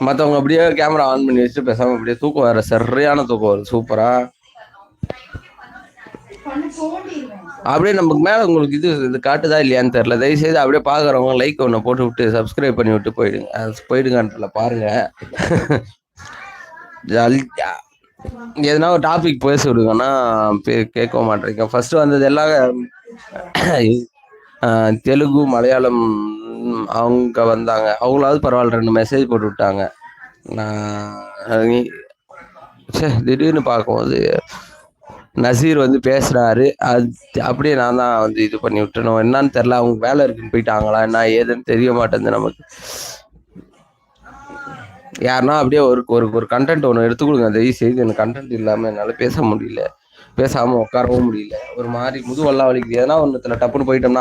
மற்றவங்க அப்படியே camera on பண்ணி வச்சுட்டு பேசாமல் அப்படியே தூக்கம் வர சரியான தூக்கம் வரும் சூப்பராக. அப்படியே நமக்கு மேலே உங்களுக்கு இது காட்டுதா இல்லையான்னு தெரில. தயவுசெய்து அப்படியே பார்க்குறவங்க லைக் ஒன்று போட்டு விட்டு சப்ஸ்கிரைப் பண்ணி விட்டு போயிடுங்க. அது போயிடுங்கன்றல பாருங்கள். ஜாலி எதுனா ஒரு டாபிக் பேச விடுங்கன்னா கேட்க மாட்டேங்க. ஃபர்ஸ்ட் வந்தது எல்லாம் தெலுங்கு மலையாளம் அவங்க வந்தாங்க. அவங்களாவது பரவாயில்ல 2 மெசேஜ் போட்டு விட்டாங்க. நான் திடீர்னு பார்க்கும்போது நசீர் வந்து பேசுகிறாரு. அது அப்படியே நான் தான் வந்து இது பண்ணி விட்டணும். என்னான்னு தெரில, அவங்க வேலை இருக்குன்னு போயிட்டாங்களா என்ன ஏதுன்னு தெரிய மாட்டேங்குது நமக்கு. யாருன்னா அப்படியே ஒரு கண்டென்ட் ஒன்று எடுத்து கொடுங்க தயவுசெய்து. எனக்கு கண்டென்ட் இல்லாமல் என்னால் பேச முடியல, பேசாமல் உட்காரவும் முடியல. ஒரு மாதிரி முதுவெல்லாம் வலிக்குது. எதனா ஒன்றுத்தில் டப்புன்னு போயிட்டோம்னா